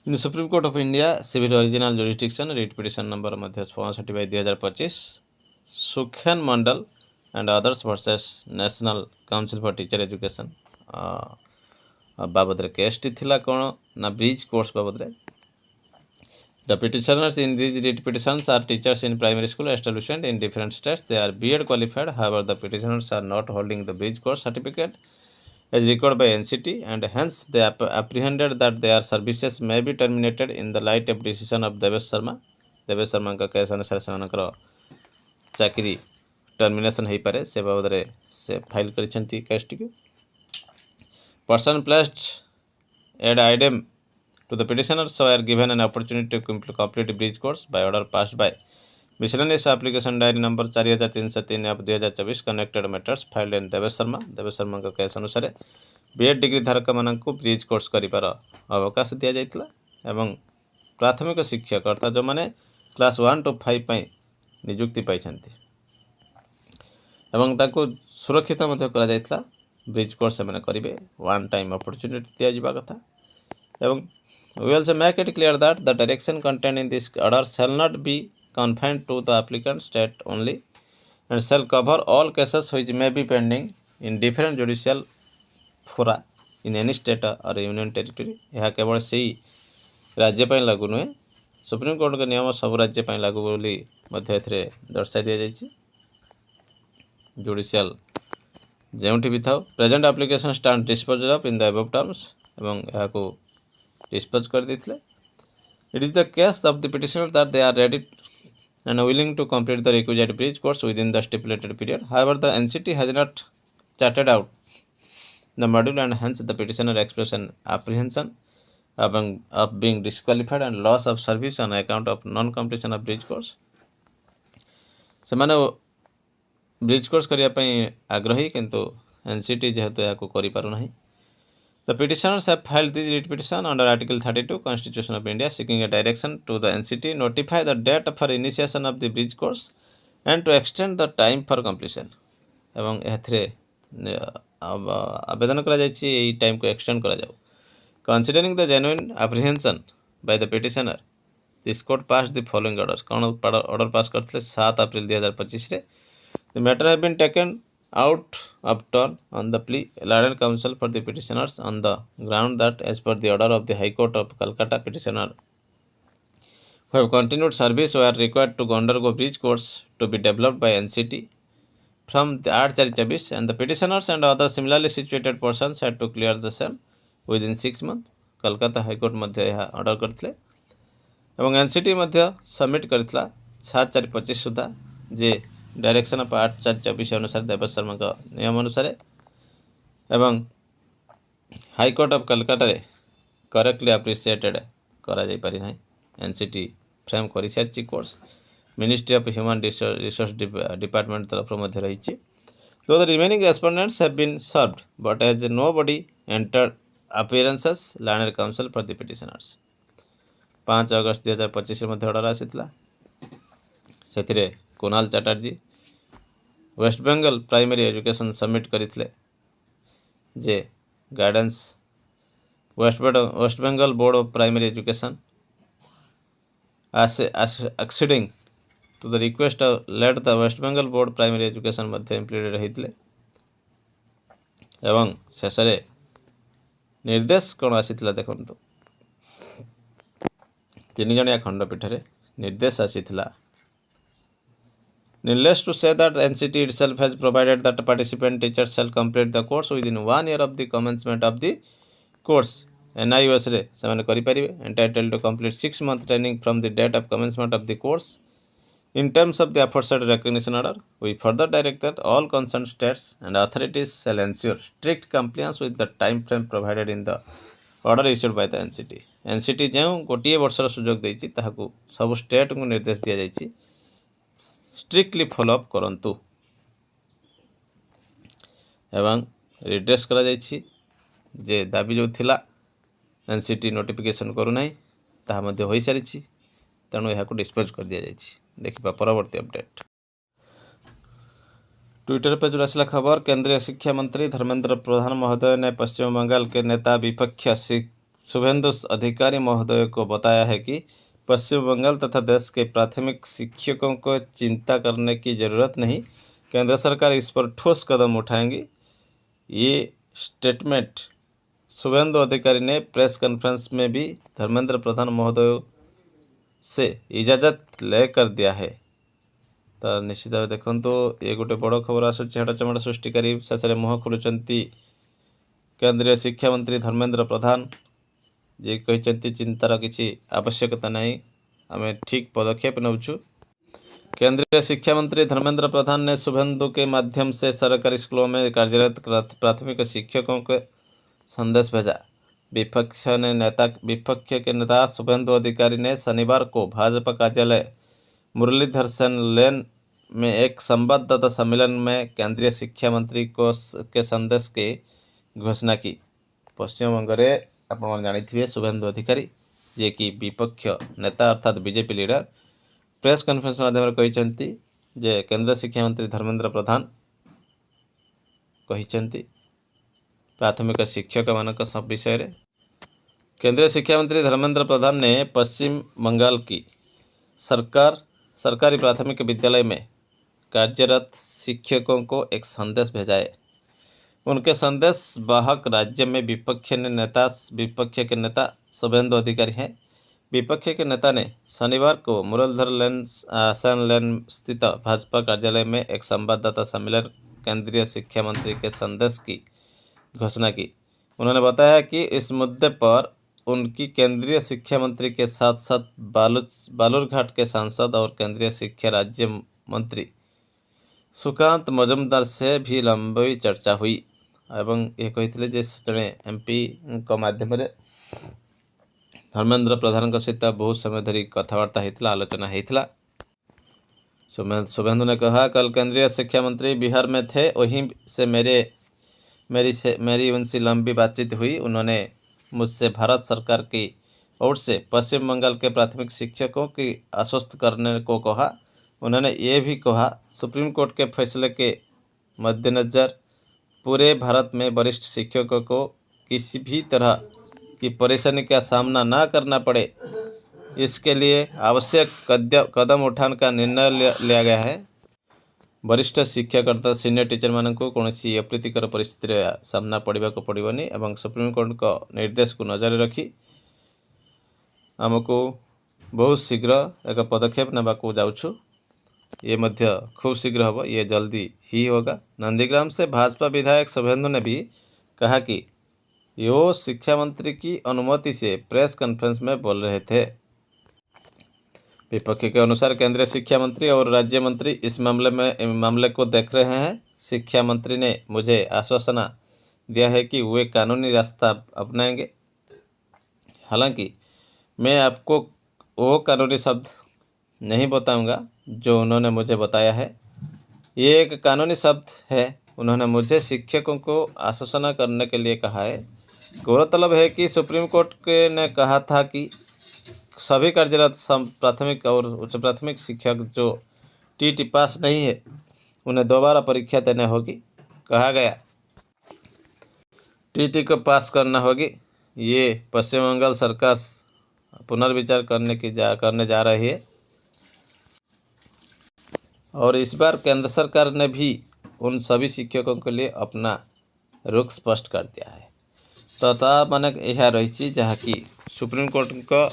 In the Supreme Court of India, Civil Original Jurisdiction, Writ Petition number 64/2025, Sukhen Mandal and others versus National Council for Teacher Education बाबद केसटी थिला कौन ना bridge course बाबद The petitioners in these writ petitions are teachers in primary school establishment in different states. They are B.Ed qualified. However, the petitioners are not holding the bridge course certificate as required by NCT, and hence they apprehended that their services may be terminated in the light of decision of Devesh Sharma. Devesh Sharma का case अनुसार सेमानकर चाकरी termination हो पारे से बाबद से file करिसेंती केसटी को person placed ad idem to the petitioners were given an opportunity to complete bridge course by order passed by miscellaneous application diary number 4303 of 2024 connected matters filed in Devesh Sharma का case अनुसार B.Ed degree धारक मानक bridge course कर अवकाश दि जाइतला एवं प्राथमिक शिक्षक अर्थात जो मैंने क्लास 1 to 5 पाई नियुक्ति पाई एवं ताको सुरक्षित मध्य करा जाइतला ब्रिज कोर्स से करेंगे वन टाइम अपॉर्चुनिटी दिया जावा कथा एवं we also make it clear that the direction contained in this order shall not be confined to the applicant state only and shall cover all cases which may be pending in different judicial fora in any state or union territory. यह केवल से राज्य पर लागू नुहे supreme court के नियम सब राज्य पर लागू बोली मध्य एथरे दर्शाई दिया जाइछि जुडिशियल जेउठी भी था present application stand dispose of in the above terms एवं यह को डिस्पोज कर देथिले. It is the case of the petitioner that they are ready and willing to complete the requisite bridge course within the stipulated period. However, the NCT has not charted out the module and hence the petitioner expressed an apprehension of being disqualified and loss of service on account of non-completion of bridge course. ସେମାନେ bridge course करने आग्रही किंतु NCT जेहेतु या करें. The petitioners have filed this writ petition under Article 32 Constitution of India seeking a direction to the NCT notify the date for initiation of the bridge course and to extend the time for completion. एवं एथरे आवेदन करा जायछि एई time को extend करा जाऊ. Considering the genuine apprehension by the petitioner, this court passed the following orders. कौन order pass करथिले 7 अप्रैल 2025 रे. The matter have been taken out of turn on the plea allowed counsel for the petitioners on the ground that as per the order of the High Court of Calcutta, petitioner who have continued service were required to undergo bridge course to be developed by NCT from the 8/4/24 and the petitioners and other similarly situated persons had to clear the same within 6 months. Calcutta High Court मध्य यह order करथिले एवं NCT मध्य submit करथिला 7/4/25 सुधा जे direction of 8/4/24 अनुसार देवेश शर्मा का नियम अनुसार एवं हाई कोर्ट ऑफ कलकत्ता रे करेक्टली अप्रिशिएटेड करा जाई पारि नाही. NCT फ्रेम करि सारछि course ministry of human resource department तरफ मध्य रहिछि. So the remaining respondents have been served but as nobody entered appearances learner counsel for the petitioners. 5 अगस्त 2025 मध्य ऑर्डर आसितला सेतिरे Kunal Chatterjee West Bengal primary education submit करथिले जे guidance West Bengal board of primary education acceding to the request led the West Bengal board primary education मध्य इम्प्लीटेड होइतले एवं शेष रे निर्देश कोन आसीतला देखंतु 3 जणिया खंडपीठ रे निर्देश आसीतला. Needless to say that NCT itself has provided that participant teachers shall complete the course within 1 year of the commencement of the course. NIOS रे ସେମାନେ करिपारिबे entitled to complete 6 month training from the date of commencement of the course. In terms of the aforesaid recognition order, we further direct that all concerned states and authorities shall ensure strict compliance with the time frame provided in the order issued by the NCT. NCT जो गोटे वर्षर सुजोग देछि ताहाकु सब state को निर्देश दिया जाइछि strictly follow up करंतु एवं रिड्रेस करा जाइछि जे दाबी जो थिला NCT नोटिफिकेशन करू नाही ताहा मध्ये होई सारिछि तेणु यह को डिस्पोज कर दिया जाइछि. देखिबा परवर्ती अपडेट. ट्विटर पे जो आसला खबर केंद्रीय शिक्षा मंत्री धर्मेंद्र प्रधान महोदय ने पश्चिम बंगाल के नेता विपक्ष शुभेंदु अधिकारी महोदय को बताया है कि पश्चिम बंगाल तथा देश के प्राथमिक शिक्षकों को चिंता करने की ज़रूरत नहीं, केंद्र सरकार इस पर ठोस कदम उठाएंगी। ये स्टेटमेंट शुभेंदु अधिकारी ने प्रेस कॉन्फ्रेंस में भी धर्मेंद्र प्रधान महोदय से इजाजत लेकर दिया है। तो निश्चित भाव देखो ये गोटे बड़ खबर आसूँ हड़चमड़ सृष्टिकारी शेष में मुह खोलुंट केंद्रीय शिक्षा मंत्री धर्मेंद्र प्रधान जी कहते चिंतार किसी आवश्यकता नहीं, आम ठीक पदक्षेप नौचु। केंद्रीय शिक्षा मंत्री धर्मेंद्र प्रधान ने शुभेंदु के माध्यम से सरकारी स्कूलों में कार्यरत प्राथमिक शिक्षकों को संदेश भेजा। विपक्ष के नेता शुभेंदु अधिकारी ने शनिवार को भाजपा कार्यालय मुरलीधर सेन लेन में एक संवाददाता सम्मेलन में केंद्रीय शिक्षा मंत्री के संदेश की घोषणा की। पश्चिम बंग में आप जानी शुभेंदु अधिकारी जे कि विपक्ष नेता अर्थात बीजेपी लीडर प्रेस कॉन्फ्रेंस माध्यम कहते जे केंद्र शिक्षा मंत्री धर्मेंद्र प्रधान कहते प्राथमिक शिक्षक मान सब विषय रे। केंद्रीय शिक्षा मंत्री धर्मेंद्र प्रधान ने पश्चिम बंगाल की सरकारी प्राथमिक विद्यालय में कार्यरत शिक्षकों को एक संदेश भेजा है। उनके संदेश वाहक राज्य में विपक्ष के नेता शुभेंदु अधिकारी हैं। विपक्ष के नेता ने शनिवार को मुरलीधर सेन लेन स्थित भाजपा कार्यालय में एक संवाददाता सम्मेलन केंद्रीय शिक्षा मंत्री के संदेश की घोषणा की। उन्होंने बताया कि इस मुद्दे पर उनकी केंद्रीय शिक्षा मंत्री के साथ साथ बालूरघाट के सांसद और केंद्रीय शिक्षा राज्य मंत्री सुकांत मजुमदार से भी लंबी चर्चा हुई एवं ये कहते जड़े एमपी माध्यम धर्मेंद्र प्रधान सहित बहुत समय धरी कथबार्ता होता आलोचना होता। शुभेंदु ने कहा, कल केंद्रीय शिक्षा मंत्री बिहार में थे, वहीं से मेरी उनसे लंबी बातचीत हुई। उन्होंने मुझसे भारत सरकार की ओर से पश्चिम बंगाल के प्राथमिक शिक्षकों की आश्वस्त करने को कहा। उन्होंने ये भी कहा, सुप्रीम कोर्ट के फैसले के मद्देनज़र पूरे भारत में वरिष्ठ शिक्षकों को किसी भी तरह की परेशानी का सामना न करना पड़े, इसके लिए आवश्यक कदम उठाने का निर्णय लिया गया है। वरिष्ठ शिक्षक अर्थात सीनियर टीचर मानक कौन अप्रीतिकर परिस्थिति सामना पड़ा को पड़ोनी और सुप्रीम कोर्ट का निर्देश को नजर रखी आमको बहुत शीघ्र एक पदक्षेप नेबा को जाऊँ। ये मध्य खूब शीघ्र हम, ये जल्दी ही होगा। नंदीग्राम से भाजपा विधायक शुभेंदु ने भी कहा कि यो शिक्षा मंत्री की अनुमति से प्रेस कॉन्फ्रेंस में बोल रहे थे। विपक्ष के अनुसार केंद्रीय शिक्षा मंत्री और राज्य मंत्री इस मामले को देख रहे हैं। शिक्षा मंत्री ने मुझे आश्वासन दिया है कि वे कानूनी रास्ता अपनाएंगे। हालांकि मैं आपको वो कानूनी शब्द नहीं बताऊंगा जो उन्होंने मुझे बताया है। ये एक कानूनी शब्द है। उन्होंने मुझे शिक्षकों को आश्वासन करने के लिए कहा है। गौरतलब है कि सुप्रीम कोर्ट ने कहा था कि सभी कार्यरत प्राथमिक और उच्च प्राथमिक शिक्षक जो टीटी पास नहीं है उन्हें दोबारा परीक्षा देने होगी। कहा गया टीटी को पास करना होगी। ये पश्चिम बंगाल सरकार पुनर्विचार करने जा रही है और इस बार केंद्र सरकार ने भी उन सभी शिक्षकों के लिए अपना रुख स्पष्ट कर दिया है। तो माने यह रही जहाँकि सुप्रीम कोर्ट को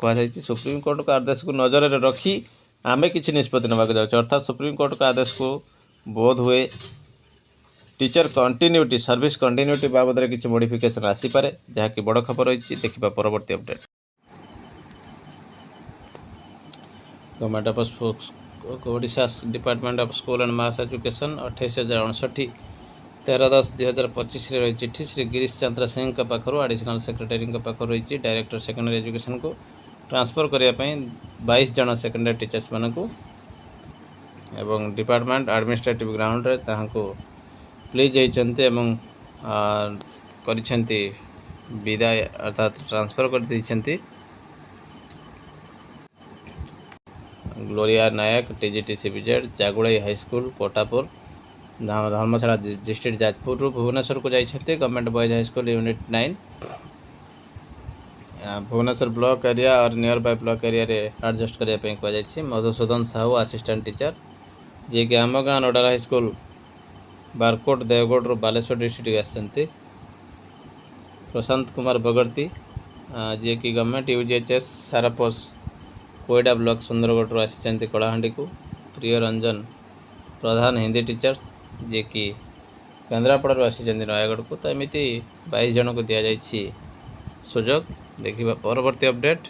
कहुई सुप्रीम कोर्ट का आदेश को नजर में रखी आमे किसी निष्पत्ति नेबाक जाऊँ। अर्थात सुप्रीम कोर्ट का आदेश को बोध हुए टीचर कंटिन्यूटी सर्विस कंटिन्यूटी बाबद में किसी मॉडिफिकेशन आसीपे जहाँकि बड़ खबर रही। देखा परवर्ती update. Government of Odisha department of school and mass education 28,059 13/10/2025 रही चिठी श्री गिरीश चंद्र सिंह का पाखर एडिशनल सेक्रेटरी पाखर रही डायरेक्टर सेकेंडरी एजुकेशन को ट्रांसफर करने 22 जन सेकेंडरी टीचर्स मान को एवं डिपार्टमेंट एडमिनिस्ट्रेटिव ग्राउंड रे ताहाको प्लीज होती विदाय अर्थात ट्रांसफर कर देइछन्ति। Gloria Nayak TGT CBZ Jagudai high school Kotapur Dharmashala district Jajpur Bhubaneswar को जाइछन्ति। Government boys high school unit 9 Bhubaneswar block area और नियर बाय ब्लॉक एरिया रे एडजस्ट करने कहुई। मधुसूदन साहू असिस्टेंट टीचर जी कि आम गाँ nodal high school Barkot Deogarh Baleswar district आसती। प्रशांत कुमार बगर्ती जी कि government UGHS Sarapos Koida block Sundargarh आसी कलाहांडी को। प्रिय रंजन प्रधान हिंदी टीचर जी कि केन्द्रापड़ा आसी नयागढ़ को। तो एमती 22 जन को दि जाइए सुजोग। देखिए परवर्ती अपडेट।